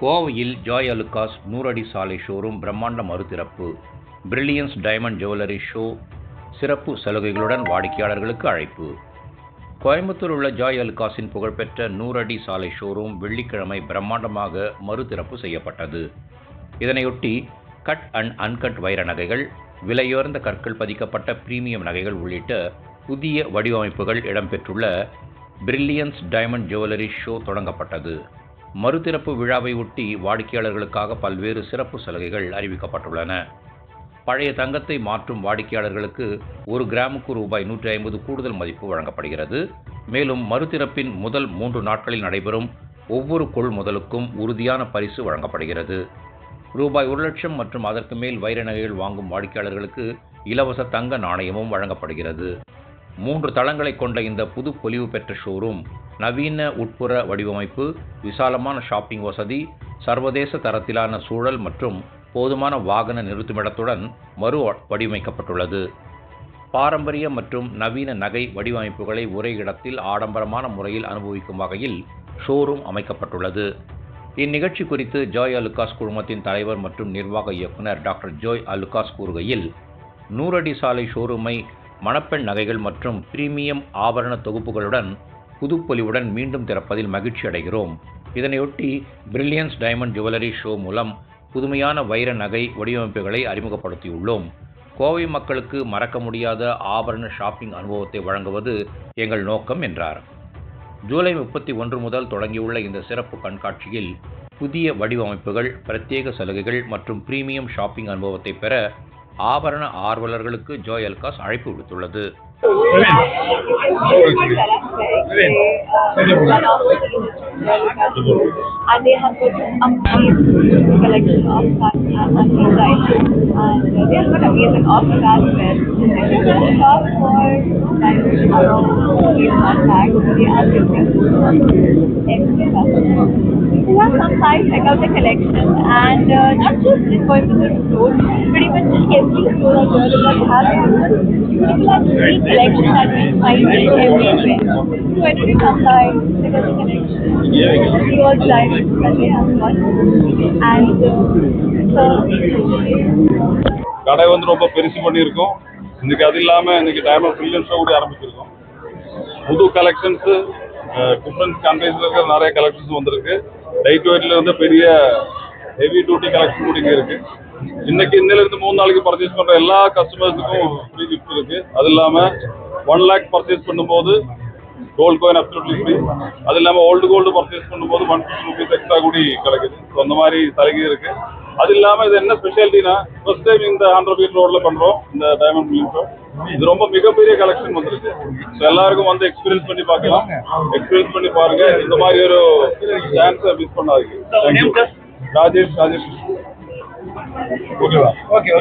கோவையில் ஜாய் அலுகாஸ் 100 அடி சாலை ஷோரூம் பிரம்மாண்ட மறுதிறப்பு. பிரில்லியன்ஸ் டைமண்ட் ஜுவல்லரி ஷோ சிறப்பு சலுகைகளுடன் வாடிக்கையாளர்களுக்கு அழைப்பு. கோயம்புத்தூர் உள்ள ஜாய் அலுகாஸின் புகழ்பெற்ற 100 அடி சாலை ஷோரூம் வெள்ளிக்கிழமை பிரம்மாண்டமாக மறுதிறப்பு செய்யப்பட்டது. இதனையொட்டி கட் அண்ட் அன்கட் வைர நகைகள், விலையுயர்ந்த கற்கள் பதிக்கப்பட்ட பிரீமியம் நகைகள் உள்ளிட்ட புதிய வடிவமைப்புகள் இடம்பெற்றுள்ள பிரில்லியன்ஸ் டைமண்ட் ஜுவல்லரி ஷோ தொடங்கப்பட்டது. மறுதிறப்பு விழாவை ஒட்டி வாடிக்கையாளர்களுக்காக பல்வேறு சிறப்பு சலுகைகள் அறிவிக்கப்பட்டுள்ளன. பழைய தங்கத்தை மாற்றும் வாடிக்கையாளர்களுக்கு 1 கிராமுக்கு ரூபாய் 150 கூடுதல் மதிப்பு வழங்கப்படுகிறது. மேலும் மறுதிறப்பின் முதல் 3 நாட்களில் நடைபெறும் ஒவ்வொரு கொள்முதலுக்கும் உறுதியான பரிசு வழங்கப்படுகிறது. ரூபாய் 1 லட்சம் மற்றும் அதற்கு மேல் வைர நகைகள் வாங்கும் வாடிக்கையாளர்களுக்கு இலவச தங்க நாணயமும் வழங்கப்படுகிறது. 3 தளங்களை கொண்ட இந்த புது பொலிவு பெற்ற ஷோரூம் நவீன உட்புற வடிவமைப்பு, விசாலமான ஷாப்பிங் வசதி, சர்வதேச தரத்திலான சூழல் மற்றும் போதுமான வாகன நிறுத்துமிடத்துடன் மறு வடிவமைக்கப்பட்டுள்ளது. பாரம்பரிய மற்றும் நவீன நகை வடிவமைப்புகளை ஒரே இடத்தில் ஆடம்பரமான முறையில் அனுபவிக்கும் வகையில் ஷோரூம் அமைக்கப்பட்டுள்ளது. இந்நிகழ்ச்சி குறித்து ஜாய் அலுகாஸ் குழுமத்தின் தலைவர் மற்றும் நிர்வாக இயக்குனர் டாக்டர் ஜோய் அலுகாஸ் கூறுகையில், 100 அடி சாலை ஷோரூமை மணப்பெண் நகைகள் மற்றும் பிரீமியம் ஆபரண தொகுப்புகளுடன் புதுப்பொலிவுடன் மீண்டும் திறப்பதில் மகிழ்ச்சி அடைகிறோம். இதனையொட்டி பிரில்லியன்ஸ் டைமண்ட் ஜுவல்லரி ஷோ மூலம் புதுமையான வைர நகை வடிவமைப்புகளை அறிமுகப்படுத்தியுள்ளோம். கோவை மக்களுக்கு மறக்க முடியாத ஆபரண ஷாப்பிங் அனுபவத்தை வழங்குவது எங்கள் நோக்கம் என்றார். ஜூலை 31 முதல் தொடங்கியுள்ள இந்த சிறப்பு கண்காட்சியில் புதிய வடிவமைப்புகள், பிரத்யேக சலுகைகள் மற்றும் பிரீமியம் ஷாப்பிங் அனுபவத்தை பெற ஆபரண ஆர்வலர்களுக்கு ஜாய் அலுகாஸ் அழைப்பு விடுத்துள்ளது. And they have got amazing collection of cuts and designs, and they have got amazing offers as well. If you want to shop for diamonds around please contact the every customer. You have some time check out the collection, and not just in Coimbatore store, pretty much every store out there that has one unique collection that we find everywhere. So when you come by, check out the collection. See all the diamonds that they have got, and கடை வந்து ரொம்ப பெருசு பண்ணியிருக்கோம். இன்னைக்கு அது இல்லாமல் இன்னைக்கு diamond brilliant show கூட ஆரம்பிச்சிருக்கோம். புது கலெக்ஷன்ஸு, டிஃப்ரெண்ட் கண்ட்ரீஸில் இருக்கிற நிறைய கலெக்ஷன்ஸ் வந்திருக்கு. லைட் வெயிட்ல வந்து பெரிய ஹெவி டியூட்டி கலெக்ஷன் கூட இங்கே இருக்கு. இன்னிலிருந்து 3 நாளைக்கு பர்ச்சேஸ் பண்ணுற எல்லா கஸ்டமர்ஸுக்கும் ஃப்ரீ கிஃப்ட் இருக்கு. அது இல்லாமல் 1 lakh பர்ச்சேஸ் பண்ணும்போது கோல்டு காயின் அப்சல்யூட்லி ஃப்ரீ. அது இல்லாமல் ஓல்டு கோல்டு பர்ச்சேஸ் பண்ணும்போது 150 rupees எக்ஸ்ட்ரா கூடி கிடைக்குது. ஸோ அந்த மாதிரி சலுகை இருக்கு. அது இல்லாமல் இது என்ன ஸ்பெஷாலிட்டினா, ஃபர்ஸ்ட் டைம் இந்த 100 feet ரோட்ல பண்றோம் இந்த டைமண்ட் பில்லியன் ஷோ. இது ரொம்ப மிகப்பெரிய கலெக்ஷன் வந்துருக்கு. ஸோ எல்லாருக்கும் வந்து எக்ஸ்பீரியன்ஸ் பண்ணி பார்க்கலாம். எக்ஸ்பீரியன்ஸ் பண்ணி பாருங்க. இந்த மாதிரி ஒரு சான்ஸை மிஸ் பண்ணாதீங்க. ராஜேஷ். ஓகேவா? ஓகே.